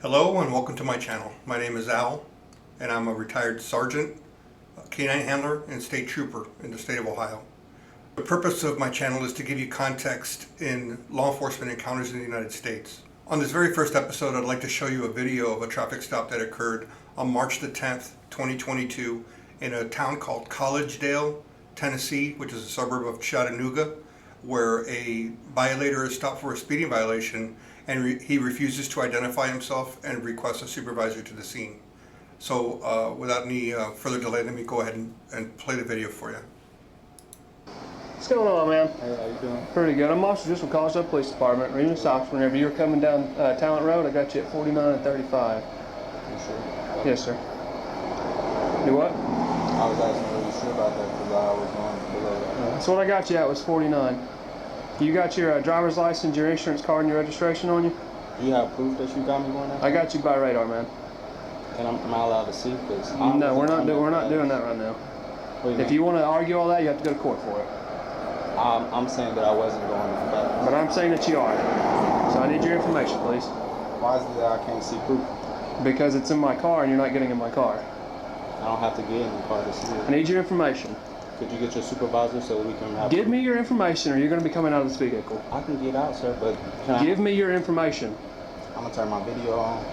Hello and welcome to my channel. My name is Al and I'm a retired sergeant, canine handler, and state trooper in the state of Ohio. The purpose of my channel is to give you context in law enforcement encounters in the United States. On this very first episode, I'd like to show you a video of a traffic stop that occurred on March the 10th, 2022 in a town called Collegedale, Tennessee, which is a suburb of Chattanooga, where a violator is stopped for a speeding violation and he refuses to identify himself and requests a supervisor to the scene. So without any further delay, let me go ahead and play the video for you. What's going on, man? Hey, how you doing? Pretty good. I'm Officer just from Collegedale Police Department. Reading stops whenever you're coming down Talent Road. I got you at 49 and 35. You sure? Yes, sir. Do what? I was asking, were you sure about that because I was going below that. That's what I got you at, was 49. You got your driver's license, your insurance card, and your registration on you? Do you have proof that you got me going out? I got you by radar, man. And am I allowed to see? No, we're not doing that right now. If you want to argue all that, you have to go to court for it. I'm saying that I wasn't going back. But I'm saying that you are. So I need your information, please. Why is it that I can't see proof? Because it's in my car and you're not getting in my car. I don't have to get in the car to see it. I need your information. Could you get your supervisor so we can have... Give me your information or you're going to be coming out of this vehicle. I can get out, sir, but can Give me your information. I'm going to turn my video on.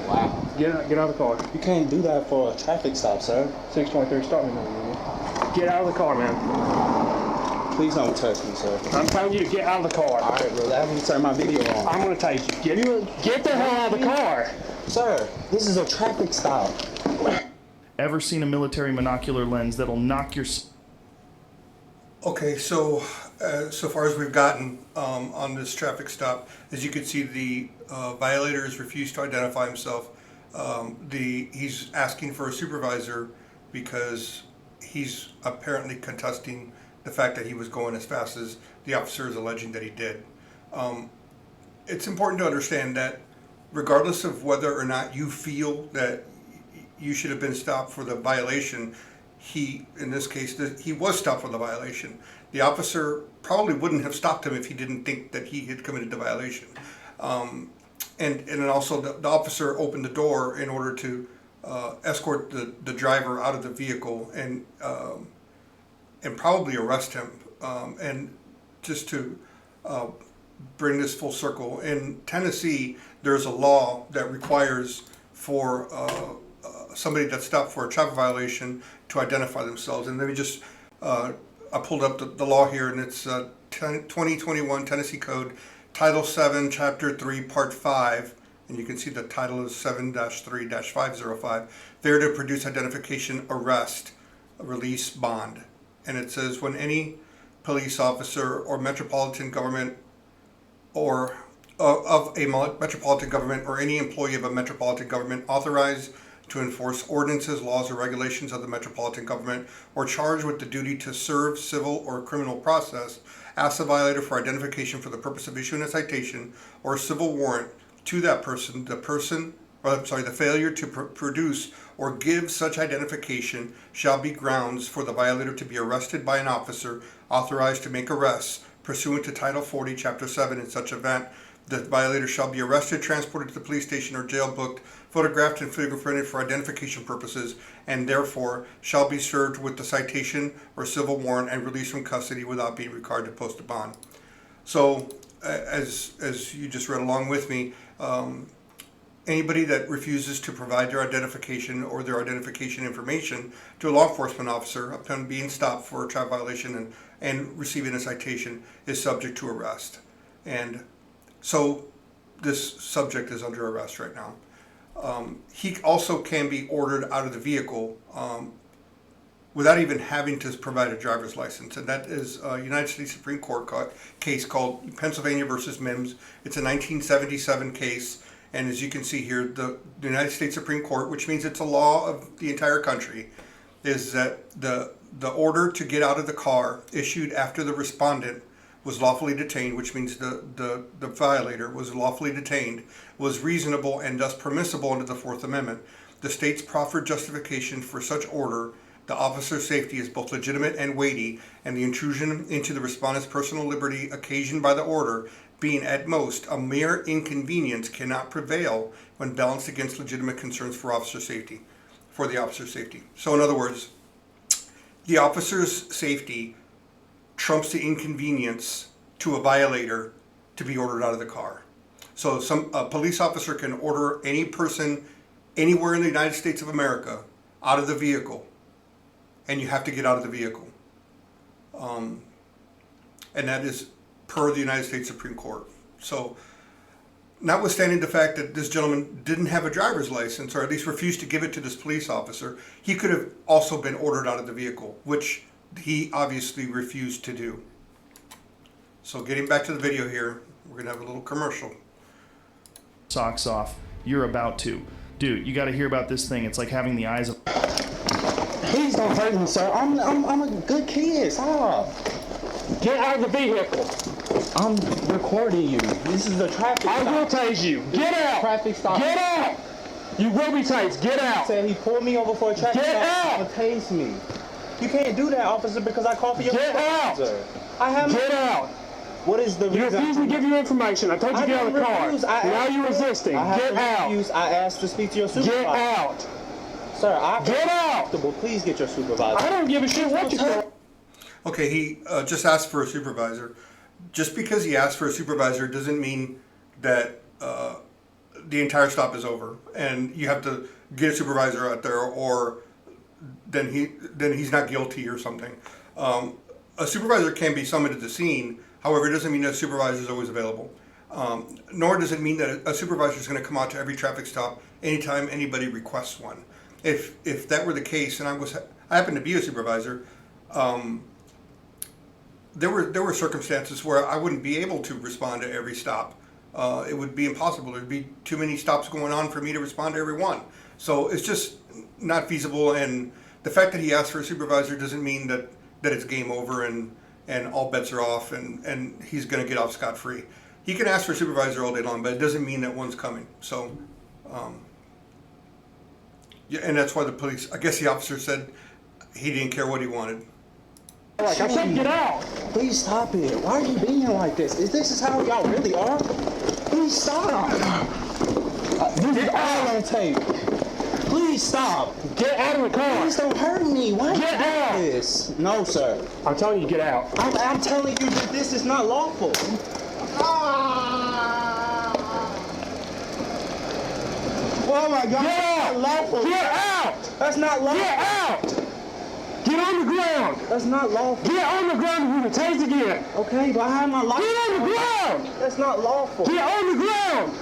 Wow. Get out of the car. You can't do that for a traffic stop, sir. 623, start me now. Get out of the car, man. Please don't touch me, sir. I'm telling you to get out of the car. All right, bro. Let me turn my video on. I'm going to tase you. Get the hell out of the car. Sir, this is a traffic stop. Ever seen a military monocular lens that'll knock your... Okay, so so far as we've gotten on this traffic stop, as you can see, the violator has refused to identify himself. He's asking for a supervisor because he's apparently contesting the fact that he was going as fast as the officer is alleging that he did. It's important to understand that regardless of whether or not you feel that you should have been stopped for the violation, in this case, he was stopped for the violation. The officer probably wouldn't have stopped him if he didn't think that he had committed the violation. And then also the officer opened the door in order to escort the driver out of the vehicle and probably arrest him. And just to bring this full circle, in Tennessee, there's a law that requires for somebody that's stopped for a traffic violation to identify themselves. And let me just, I pulled up the law here, and it's 2021 Tennessee Code, Title 7, Chapter 3, Part 5, and you can see the title is 7-3-505, failure to produce identification, arrest, release, bond. And it says, when any police officer or metropolitan government or of a metropolitan government or any employee of a metropolitan government authorized to enforce ordinances, laws, or regulations of the metropolitan government, or charged with the duty to serve civil or criminal process, asks the violator for identification for the purpose of issuing a citation or a civil warrant to that person, the failure to produce or give such identification shall be grounds for the violator to be arrested by an officer authorized to make arrests pursuant to Title 40, Chapter 7. In such event, the violator shall be arrested, transported to the police station or jail, booked, photographed, and fingerprinted for identification purposes, and therefore shall be served with the citation or civil warrant and released from custody without being required to post a bond. So, as you just read along with me, anybody that refuses to provide their identification or their identification information to a law enforcement officer upon being stopped for a traffic violation and receiving a citation is subject to arrest. And so this subject is under arrest right now. He also can be ordered out of the vehicle without even having to provide a driver's license. And that is a United States Supreme Court case called Pennsylvania versus Mims. It's a 1977 case. And as you can see here, the United States Supreme Court, which means it's a law of the entire country, is that the order to get out of the car issued after the respondent was lawfully detained, which means the violator was lawfully detained, was reasonable and thus permissible under the Fourth Amendment. The state's proffered justification for such order The officer's safety is both legitimate and weighty, and the intrusion into the respondent's personal liberty occasioned by the order being at most a mere inconvenience, cannot prevail when balanced against legitimate concerns for officer safety, for the officer's safety. So in other words, the officer's safety trumps the inconvenience to a violator to be ordered out of the car. So a police officer can order any person anywhere in the United States of America out of the vehicle, and you have to get out of the vehicle. And that is per the United States Supreme Court. So, notwithstanding the fact that this gentleman didn't have a driver's license, or at least refused to give it to this police officer, he could have also been ordered out of the vehicle, which he obviously refused to do. So getting back to the video here, we're gonna have a little commercial. Socks off. You're about to. Dude, you got to hear about this thing. It's like having the eyes of... Please don't hurt me, sir. I'm a good kid. Stop. Get out of the vehicle. I'm recording you. This is a traffic stop. I will tase you. Get out. Traffic stop. Get out. You will be tased. Get out. Said he pulled me over for a traffic Get stop. out. And tased me. You can't do that, officer, because I called for your Get out. Sir. I have. Get out. What is the You reason? refuse to give you information. I told you to get out of the car. Now you're resisting. Get out. I asked to speak to your supervisor. Get out. Sir, Get out. Please get your supervisor. I don't give a shit what you call. Okay, he just asked for a supervisor. Just because he asked for a supervisor doesn't mean that the entire stop is over and you have to get a supervisor out there, or then he's not guilty or something. A supervisor can be summoned to the scene. However, it doesn't mean that a supervisor is always available. Nor does it mean that a supervisor is going to come out to every traffic stop anytime anybody requests one. If that were the case, and I happen to be a supervisor, there were circumstances where I wouldn't be able to respond to every stop. It would be impossible. There'd be too many stops going on for me to respond to every one. So it's just not feasible. And the fact that he asked for a supervisor doesn't mean that it's game over and all bets are off and he's going to get off scot-free. He can ask for a supervisor all day long, but it doesn't mean that one's coming. So, yeah, and that's why I guess the officer said he didn't care what he wanted. Like I said, get out. Please stop it. Why are you being like this? This is how y'all really are? Please stop. This is all on tape. Please stop. Get out of the car. Please don't hurt me. Why Get are you out. doing this? No, sir. I'm telling you, get out. I'm telling you that this is not lawful. Oh my God. Get out. That's not lawful. Get out. That's not lawful. Get out. Get on the ground. That's not lawful. Get on the ground and you're tased again. Okay, but I have my life. Get on the ground. That's not lawful. Get on the ground.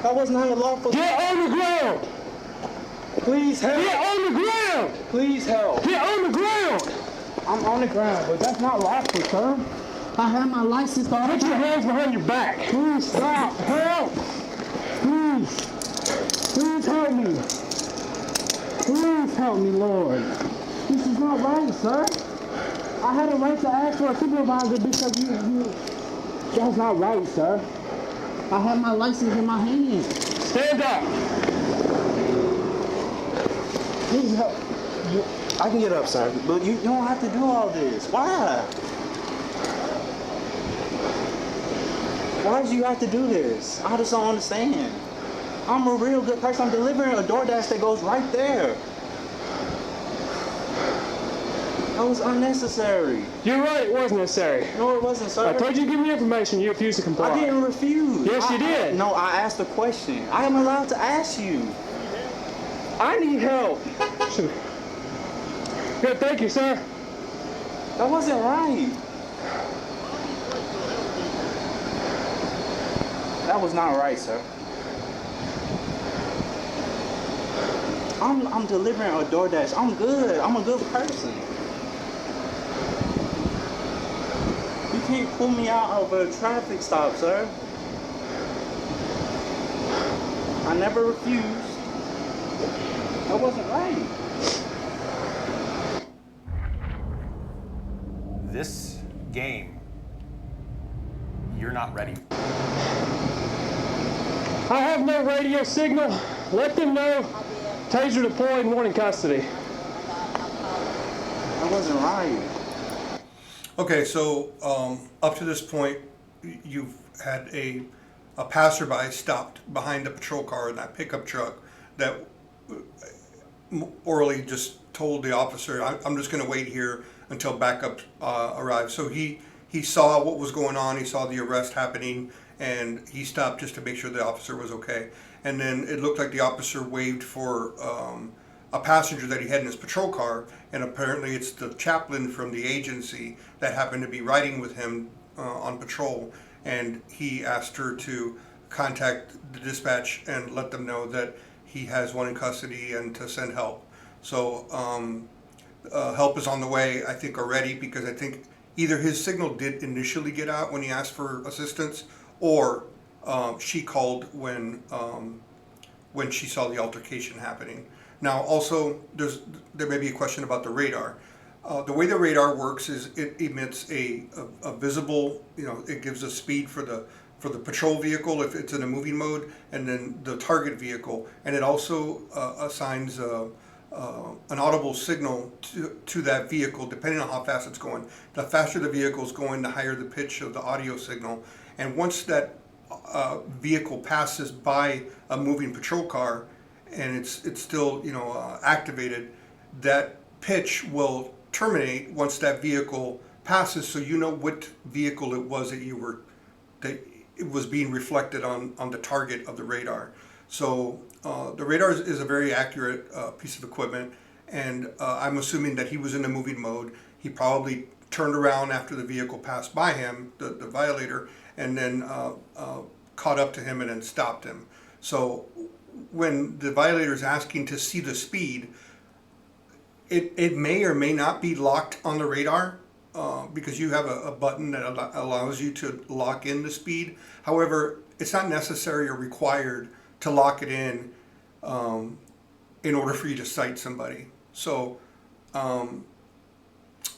That was not a lawful. Get on the ground. Please help. Get on the ground. Please help. Get on the ground. I'm on the ground, but that's not lawful, sir. I have my license card. Put your hands behind your back. Please stop. Help. Please. Please help me. Please help me, Lord. This is not right, sir. I had a right to ask for a supervisor because you. That's not right, sir. I have my license in my hand. Stand up. Please help. I can get up, sir, but you don't have to do all this. Why? Why do you have to do this? I just don't understand. I'm a real good person. I'm delivering a DoorDash that goes right there. That was unnecessary. You're right, it was necessary. No, it wasn't, sir. I told you to give me information, you refused to comply. I didn't refuse. Yes, you did. No, I asked a question. I am allowed to ask you. I need help. Good, thank you, sir. That wasn't right. That was not right, sir. I'm delivering a DoorDash. I'm good. I'm a good person. You can't pull me out of a traffic stop, sir. I never refused. That wasn't right. This game, you're not ready. I have no radio signal. Let them know. Taser deployed, warning custody. That wasn't right. Okay, so up to this point, you've had a passerby stopped behind a patrol car in that pickup truck that orally just told the officer, I'm just going to wait here until backup arrives. So he saw what was going on, he saw the arrest happening, and he stopped just to make sure the officer was okay. And then it looked like the officer waved for a passenger that he had in his patrol car, and apparently it's the chaplain from the agency that happened to be riding with him on patrol, and he asked her to contact the dispatch and let them know that he has one in custody and to send help. So help is on the way, I think, already, because I think either his signal did initially get out when he asked for assistance, or she called when she saw the altercation happening. Now, also, there may be a question about the radar. The way the radar works is it emits a visible, it gives a speed for the patrol vehicle if it's in a moving mode, and then the target vehicle, and it also assigns an audible signal to that vehicle depending on how fast it's going. The faster the vehicle is going, the higher the pitch of the audio signal. And once that vehicle passes by a moving patrol car and it's still activated, that pitch will terminate once that vehicle passes, so you know what vehicle it was that it was being reflected on the target of the radar. So the radar is a very accurate piece of equipment, and I'm assuming that he was in a moving mode. He probably turned around after the vehicle passed by him, the violator, and then caught up to him and then stopped him. So when the violator is asking to see the speed, it may or may not be locked on the radar, because you have a button that allows you to lock in the speed. However, it's not necessary or required to lock it in order for you to cite somebody. So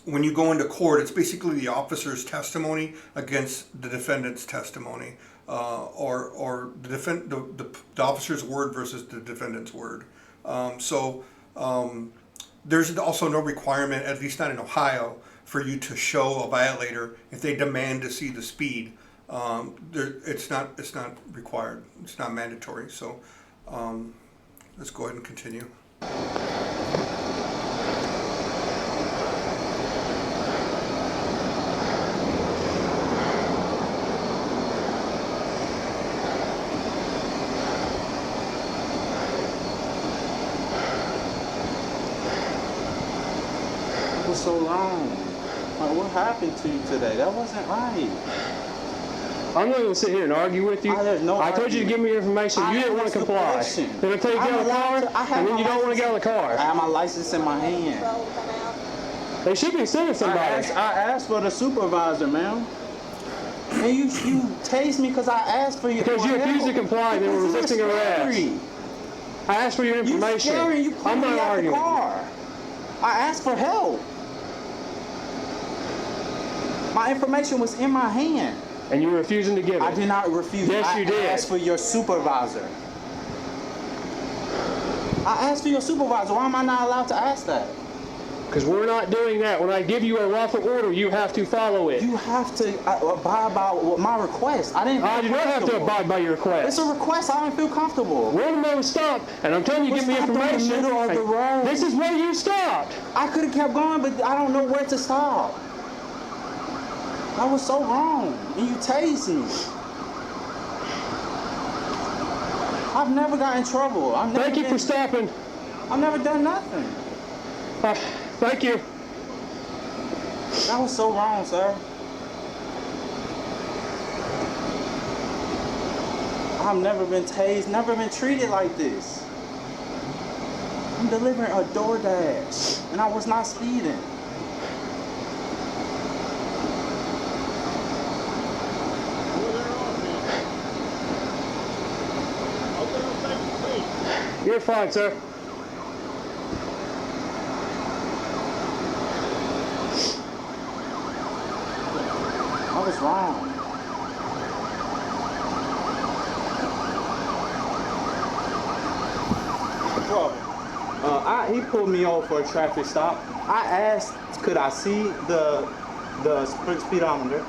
when you go into court, it's basically the officer's testimony against the defendant's testimony, or the officer's word versus the defendant's word. There's also no requirement, at least not in Ohio, for you to show a violator if they demand to see the speed. It's not required. It's not mandatory. So let's go ahead and continue. So long. Like, what happened to you today? That wasn't right. I'm not going to sit here and argue with you. I told you to give me your information. You didn't want to comply. Then I tell you to get out of the car, and then you don't want to get out of the car. I have my license in my hand. They should be sending somebody. I asked for the supervisor, ma'am. And you tased me because I asked for you. Because you refused to comply, they were resisting arrest. I asked for your information. I'm not arguing. I asked for help. My information was in my hand. And you were refusing to give it. I did not refuse. Yes, you did. I asked for your supervisor. I asked for your supervisor. Why am I not allowed to ask that? Because we're not doing that. When I give you a lawful order, you have to follow it. You have to abide by my request. I do not have to abide by your request. It's a request. I don't feel comfortable. We're in the middle of stop, and I'm telling you, give me information. In the middle of the road. This is where you stopped. I could have kept going, but I don't know where to stop. I was so wrong, and you tased me. I've never got in trouble. Thank you for stopping. I've never done nothing. Thank you. That was so wrong, sir. I've never been tased, never been treated like this. I'm delivering a DoorDash, and I was not speeding. You're fine, sir. I was wrong. He pulled me over for a traffic stop. I asked, could I see the speedometer?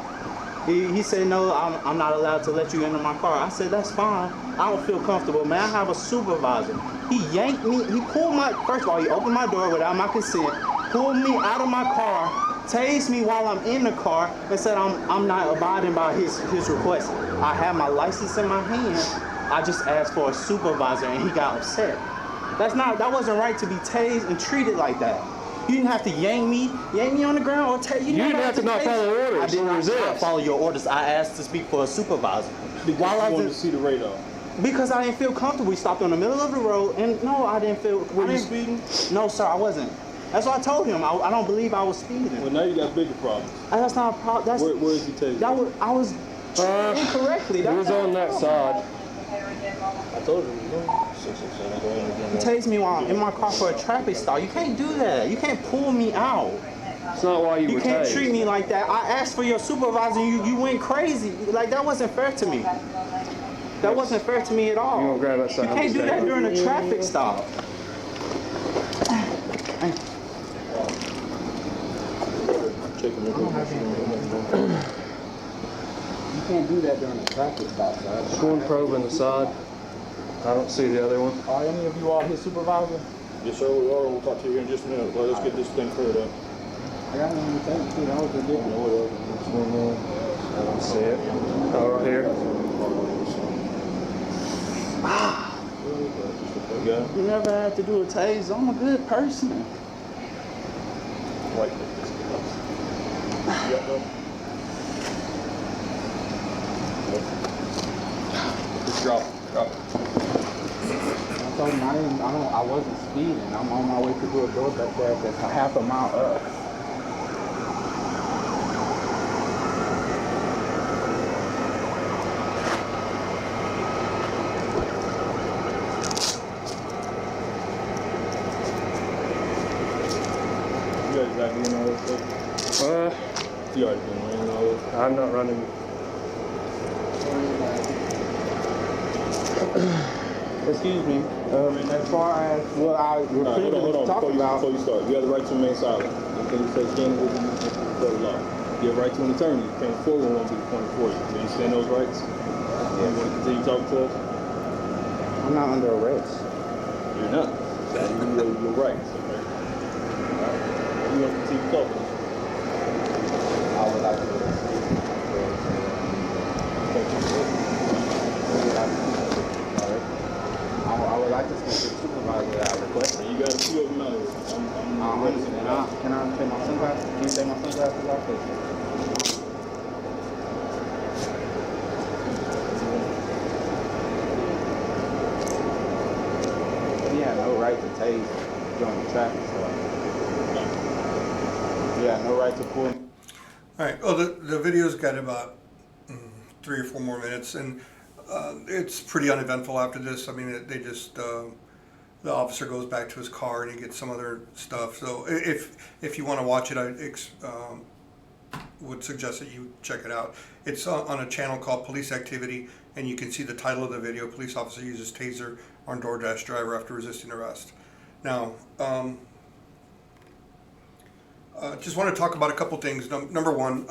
He said, no, I'm not allowed to let you into my car. I said, that's fine. I don't feel comfortable, man. I have a supervisor. He yanked me. He pulled my, first of all, he opened my door without my consent, pulled me out of my car, tased me while I'm in the car, and said I'm not abiding by his request. I had my license in my hand. I just asked for a supervisor, and he got upset. That wasn't right to be tased and treated like that. You didn't have to yank me on the ground, or tase. You didn't have to not follow orders. I did not follow your orders. I asked to speak for a supervisor. While I wanted to see the radar. Because I didn't feel comfortable. We stopped in the middle of the road, and no, I didn't feel. Were you speeding? No, sir, I wasn't. That's what I told him. I don't believe I was speeding. Well, now you got bigger problems. That's not a problem. Where is he taking? I was incorrectly. It was on that side. I told you. He tased me while I'm in my car for a traffic stop. You can't do that. You can't pull me out. It's not why you were tased. You can't treat me like that. I asked for your supervisor, and you went crazy. Like, that wasn't fair to me. That wasn't fair to me at all. You gonna grab that side? You can't do that during a traffic stop. You can't do that during a traffic stop, sir. Just one probe in the side. I don't see the other one. Are any of you all his supervisor? Yes, sir, we are. We'll talk to you here in just a minute. Let's get this thing cleared up. I got one to take too. That was ridiculous. I don't see it. Oh, right here. You never had to do a tase. I'm a good person. Like this. Just drop it. I told him I wasn't speeding. I'm on my way to do a door back there that's a half a mile up. You got exactly in all this stuff? You already been running all this? I'm not running. Excuse me. As far as what I hold on. talking about. Before you start, you have the right to remain silent. Okay, you say can't with the law. You have the right to an attorney. You can't forward one to the point for you. You understand those rights? You want to continue talking to us? I'm not under arrest. You're not. You know your rights. Okay. All right. You want to continue talking? I would like to. I would like to speak to the supervisor that I requested. You got a few of them out here. Can I take my sunglasses? Can you take my sunglasses off? He had no right to tase during the traffic stop. He had no right to pull. All right. Well, the video's got about 3 or 4 more minutes, and it's pretty uneventful after this. I mean, they just the officer goes back to his car and he gets some other stuff. So if you want to watch it, I would suggest that you check it out. It's on a channel called Police Activity, and you can see the title of the video: Police Officer Uses Taser on DoorDash Driver After Resisting Arrest. Now, just want to talk about a couple things. Number one,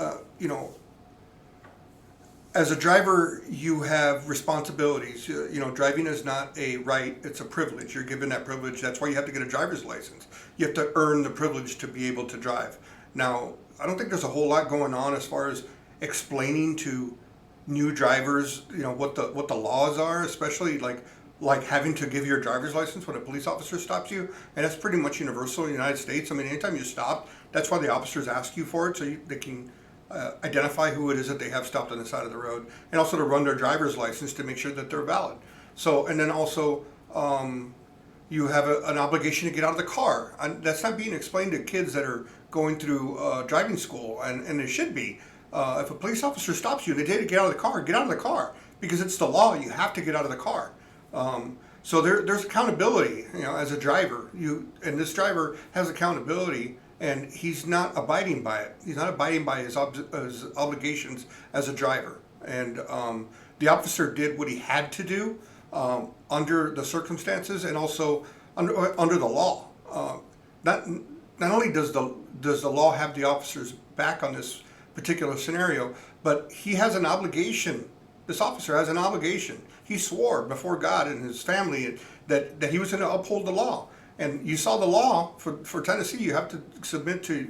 as a driver, you have responsibilities. Driving is not a right, it's a privilege. You're given that privilege. That's why you have to get a driver's license. You have to earn the privilege to be able to drive. Now, I don't think there's a whole lot going on as far as explaining to new drivers, what the laws are, especially like having to give your driver's license when a police officer stops you. And that's pretty much universal in the United States. I mean, anytime you stop, that's why the officers ask you for it, so they can identify who it is that they have stopped on the side of the road, and also to run their driver's license to make sure that they're valid. So, and then also you have an obligation to get out of the car. And that's not being explained to kids that are going through driving school, and it should be. If a police officer stops you, they tell you to get out of the car, get out of the car, because it's the law. You have to get out of the car. So there's accountability, as a driver. And this driver has accountability, and he's not abiding by it. He's not abiding by his obligations as a driver. And the officer did what he had to do under the circumstances, and also under the law. Not only does the law have the officers back on this particular scenario. But he has an obligation. This officer has an obligation. He swore before God and his family that he was going to uphold the law. And you saw the law for Tennessee. You have to submit to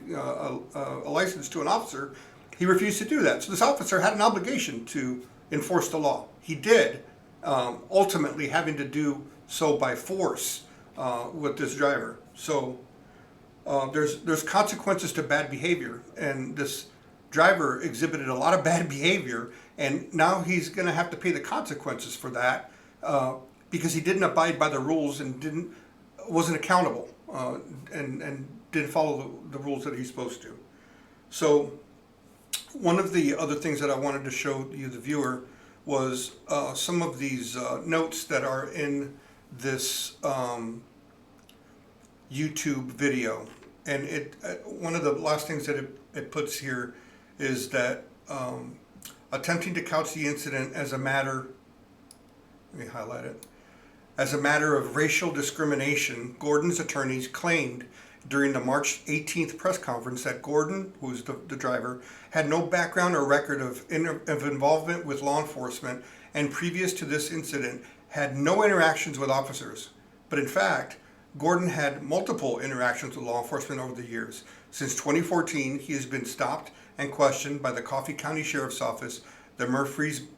a license to an officer. He refused to do that. So this officer had an obligation to enforce the law. He did, ultimately having to do so by force with this driver. So there's consequences to bad behavior, and this driver exhibited a lot of bad behavior, and now he's going to have to pay the consequences for that because he didn't abide by the rules and wasn't accountable and didn't follow the rules that he's supposed to. So one of the other things that I wanted to show you, the viewer, was some of these notes that are in this YouTube video. And one of the last things that it puts here is that attempting to couch the incident as a matter, let me highlight it, as a matter of racial discrimination, Gordon's attorneys claimed during the March 18th press conference that Gordon, who was the driver, had no background or record of involvement with law enforcement, and previous to this incident had no interactions with officers. But in fact, Gordon had multiple interactions with law enforcement over the years. Since 2014, he has been stopped and questioned by the Coffee County Sheriff's Office, the Murfreesboro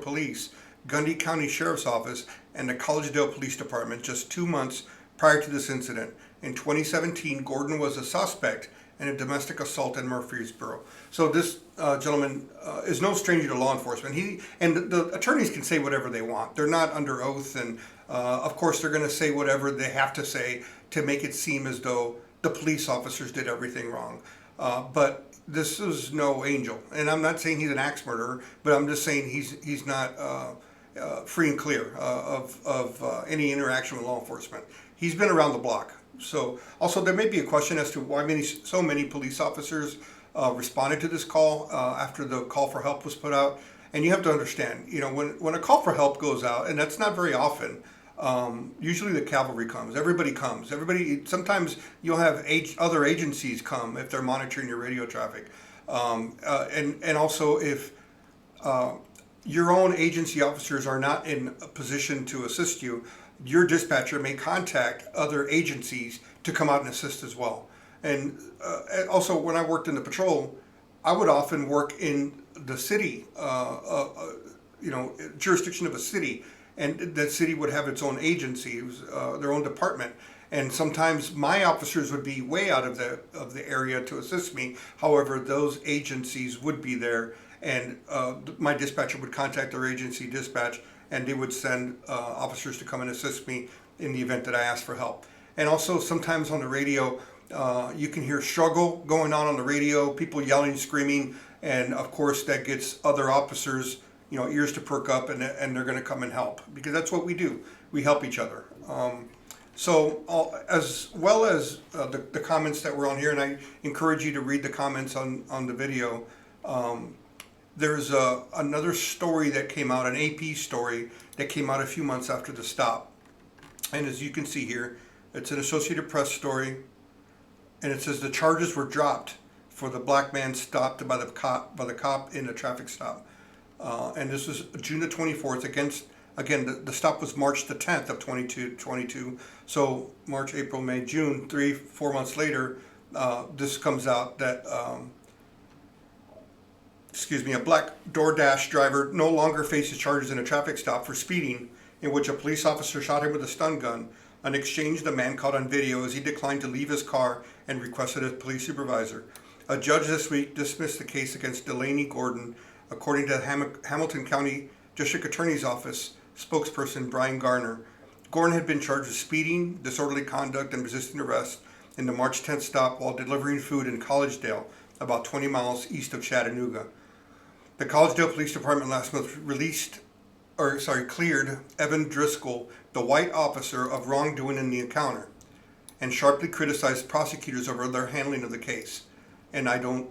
Police, Gundy County Sheriff's Office, and the Collegedale Police Department just 2 months prior to this incident. In 2017, Gordon was a suspect in a domestic assault in Murfreesboro. So this gentleman is no stranger to law enforcement. The attorneys can say whatever they want. They're not under oath, and of course they're going to say whatever they have to say to make it seem as though the police officers did everything wrong. But this is no angel, and I'm not saying he's an axe murderer, but I'm just saying he's not free and clear of any interaction with law enforcement. He's been around the block. So also there may be a question as to why so many police officers responded to this call after the call for help was put out. And you have to understand, when a call for help goes out, and that's not very often, usually the cavalry comes. Everybody comes. Sometimes you'll have other agencies come if they're monitoring your radio traffic. And also if your own agency officers are not in a position to assist you, your dispatcher may contact other agencies to come out and assist as well. And also, when I worked in the patrol, I would often work in the city, jurisdiction of a city, and that city would have its own agency, their own department. And sometimes my officers would be way out of the area to assist me. However, those agencies would be there, and my dispatcher would contact their agency dispatch, and they would send officers to come and assist me in the event that I asked for help. And also sometimes on the radio, you can hear struggle going on the radio, people yelling, screaming, and of course that gets other officers, ears to perk up, and they're going to come and help, because that's what we do. We help each other. So as well as the comments that were on here, and I encourage you to read the comments on the video, there's another story that came out, an AP story that came out a few months after the stop. And as you can see here, it's an Associated Press story, and it says the charges were dropped for the black man stopped by the cop in a traffic stop. And this was June the 24th again, the stop was March the 10th of 2022. So March, April, May, June, 3-4 months later, this comes out that a black DoorDash driver no longer faces charges in a traffic stop for speeding, in which a police officer shot him with a stun gun. An exchange the man caught on video as he declined to leave his car and requested a police supervisor. A judge this week dismissed the case against Delaney Gordon, according to Hamilton County District Attorney's Office spokesperson Brian Garner. Gordon had been charged with speeding, disorderly conduct, and resisting arrest in the March 10th stop while delivering food in Collegedale, about 20 miles east of Chattanooga. The Collegedale Police Department last month cleared Evan Driscoll, the white officer, of wrongdoing in the encounter, and sharply criticized prosecutors over their handling of the case. And I don't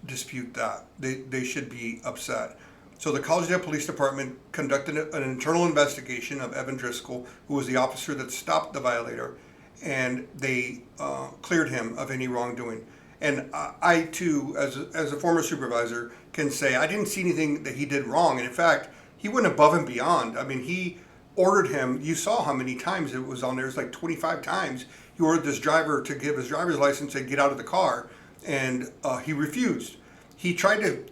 dispute that. They should be upset. So the Collegedale Police Department conducted an internal investigation of Evan Driscoll, who was the officer that stopped the violator, and they cleared him of any wrongdoing. And I too, as a former supervisor, can say I didn't see anything that he did wrong. And in fact, he went above and beyond. I mean, he ordered him. You saw how many times it was on there. It's like 25 times. He ordered this driver to give his driver's license and get out of the car, and he refused. He tried to,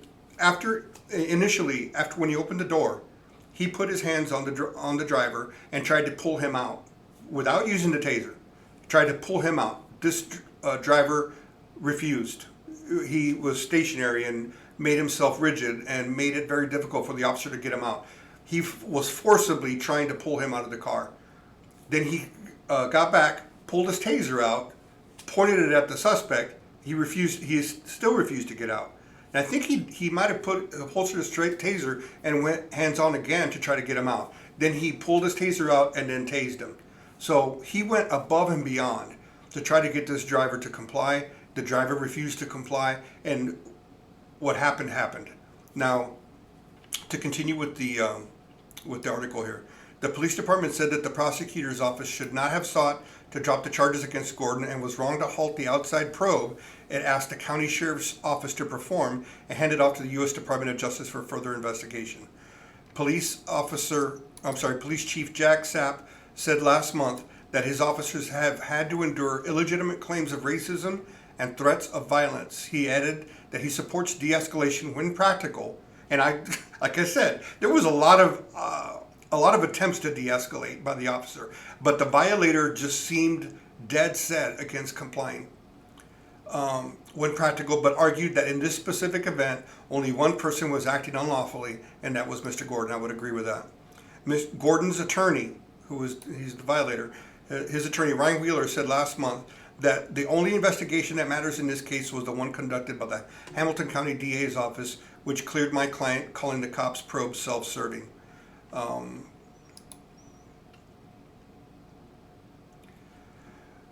initially, when he opened the door, he put his hands on the driver and tried to pull him out without using the taser. Tried to pull him out. This driver refused. He was stationary and made himself rigid and made it very difficult for the officer to get him out. He was forcibly trying to pull him out of the car. Then he got back, pulled his taser out, pointed it at the suspect. He refused. He still refused to get out. And I think he might have holstered a straight taser and went hands on again to try to get him out. Then he pulled his taser out and then tased him. So he went above and beyond to try to get this driver to comply. The driver refused to comply, and what happened. Now, to continue with the article here, the police department said that the prosecutor's office should not have sought to drop the charges against Gordon and was wrong to halt the outside probe it asked the county sheriff's office to perform and hand it off to the U.S. Department of Justice for further investigation. Police Chief Jack Sapp said last month that his officers have had to endure illegitimate claims of racism and threats of violence. He added that he supports de-escalation when practical, and like I said, there was a lot of attempts to de-escalate by the officer, but the violator just seemed dead set against complying when practical, but argued that in this specific event, only one person was acting unlawfully, and that was Mr. Gordon. I would agree with that. Gordon's attorney, he's the violator, his attorney, Ryan Wheeler, said last month that the only investigation that matters in this case was the one conducted by the Hamilton County DA's office, which cleared my client, calling the cops' probe self-serving.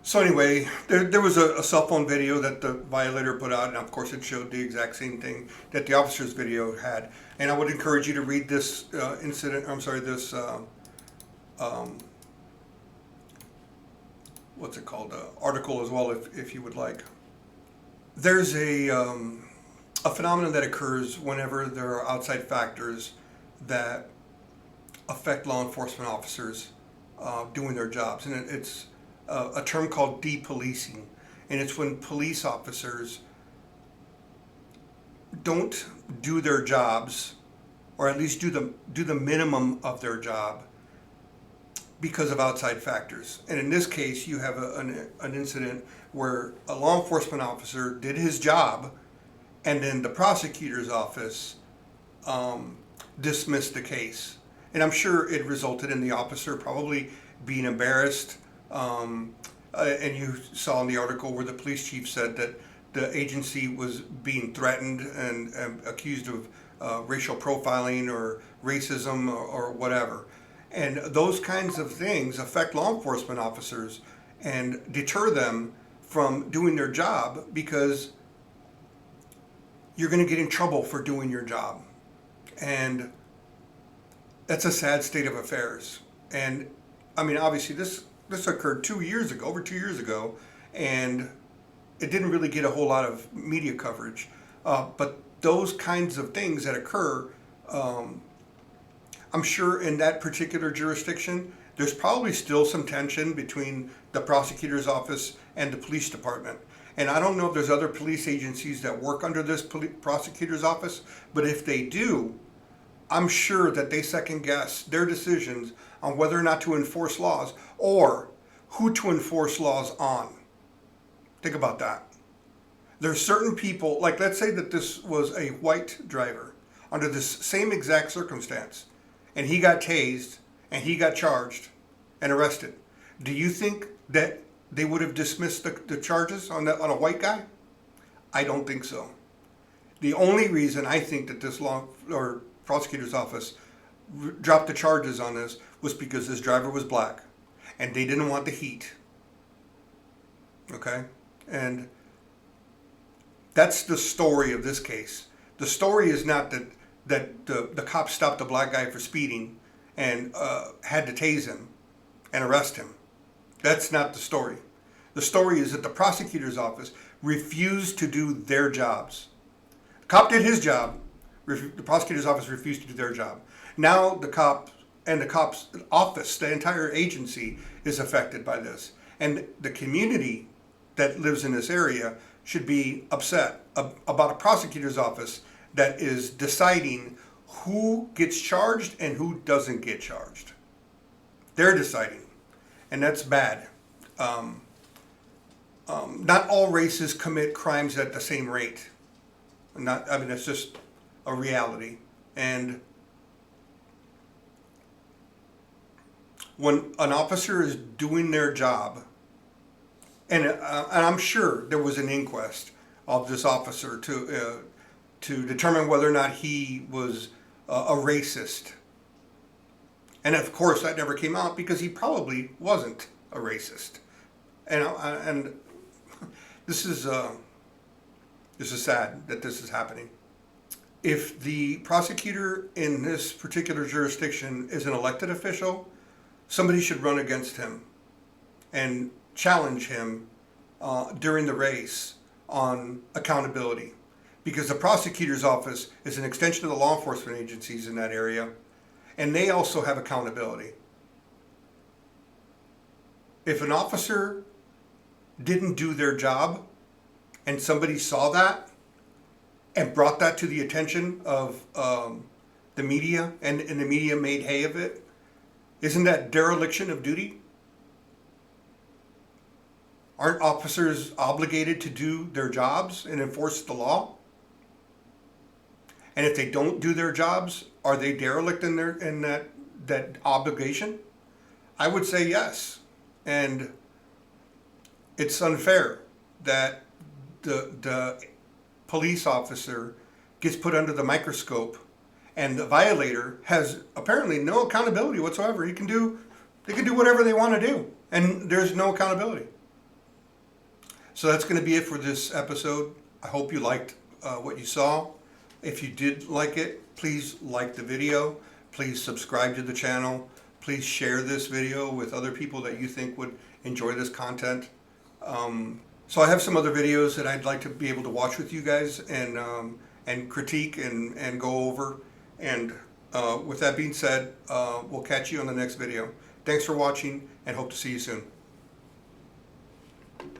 So anyway, there was a cell phone video that the violator put out, and of course it showed the exact same thing that the officer's video had. And I would encourage you to read this article as well, if you would like. There's a phenomenon that occurs whenever there are outside factors that affect law enforcement officers doing their jobs, and it's a term called depolicing, and it's when police officers don't do their jobs, or at least do the minimum of their job, because of outside factors. And in this case, you have an incident where a law enforcement officer did his job, and then the prosecutor's office dismissed the case. And I'm sure it resulted in the officer probably being embarrassed. And you saw in the article where the police chief said that the agency was being threatened and accused of racial profiling or racism or whatever. And those kinds of things affect law enforcement officers and deter them from doing their job, because you're going to get in trouble for doing your job. And that's a sad state of affairs. And I mean, obviously this occurred over 2 years ago, and it didn't really get a whole lot of media coverage. But those kinds of things that occur, I'm sure in that particular jurisdiction, there's probably still some tension between the prosecutor's office and the police department. And I don't know if there's other police agencies that work under this prosecutor's office, but if they do, I'm sure that they second guess their decisions on whether or not to enforce laws or who to enforce laws on. Think about that. There's certain people, like let's say that this was a white driver under this same exact circumstance, and he got tased and he got charged and arrested. Do you think that they would have dismissed the charges on a white guy? I don't think so. The only reason I think that this prosecutor's office dropped the charges on this was because this driver was black and they didn't want the heat. Okay? And that's the story of this case. The story is not that the cops stopped the black guy for speeding and had to tase him and arrest him. That's not the story. The story is that the prosecutor's office refused to do their jobs. The cop did his job. The prosecutor's office refused to do their job. Now the cop and the cop's office, the entire agency, is affected by this. And the community that lives in this area should be upset about a prosecutor's office that is deciding who gets charged and who doesn't get charged. They're deciding, and that's bad. Not all races commit crimes at the same rate. It's just a reality. And when an officer is doing their job, and I'm sure there was an inquest of this officer to determine whether or not he was a racist. And of course that never came out because he probably wasn't a racist. And this is sad that this is happening. If the prosecutor in this particular jurisdiction is an elected official, somebody should run against him and challenge him during the race on accountability. Because the prosecutor's office is an extension of the law enforcement agencies in that area, and they also have accountability. If an officer didn't do their job and somebody saw that and brought that to the attention of the media, and the media made hay of it, isn't that dereliction of duty? Aren't officers obligated to do their jobs and enforce the law? And if they don't do their jobs, are they derelict in that obligation? I would say yes. And it's unfair that the police officer gets put under the microscope and the violator has apparently no accountability whatsoever. They can do whatever they want to do, and there's no accountability. So that's going to be it for this episode. I hope you liked what you saw. If you did like it, please like the video. Please subscribe to the channel. Please share this video with other people that you think would enjoy this content. So I have some other videos that I'd like to be able to watch with you guys and critique and go over. And with that being said, we'll catch you on the next video. Thanks for watching, and hope to see you soon.